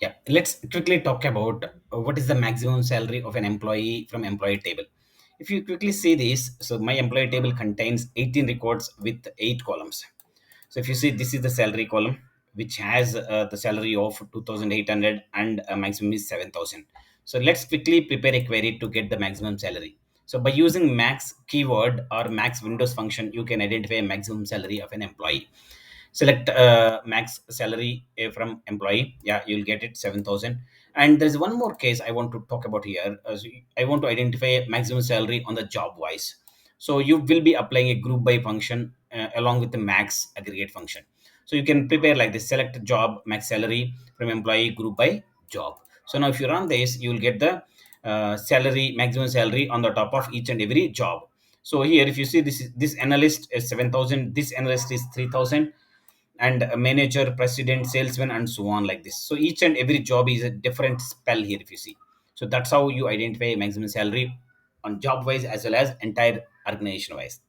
Yeah, let's quickly talk about what is the maximum salary of an employee from employee table. If you quickly see this, so my employee table contains 18 records with 8 columns. So if you see, this is the salary column, which has the salary of 2,800 and a maximum is 7,000. So let's quickly prepare a query to get the maximum salary. So by using max keyword or max windows function, you can identify a maximum salary of an employee. Select max salary from employee. Yeah, you'll get it 7,000. And there's one more case I want to talk about here. I want to identify maximum salary on the job wise. So you will be applying a group by function along with the max aggregate function. So you can prepare like this: select job max salary from employee group by job. So now if you run this, you will get the salary, maximum salary on the top of each and every job. So here if you see, this analyst is 7,000, this analyst is 3,000, and a manager, president, salesman, and so on, like this. So each and every job is a different spell here if you see. So that's how you identify maximum salary on job wise as well as entire organization wise.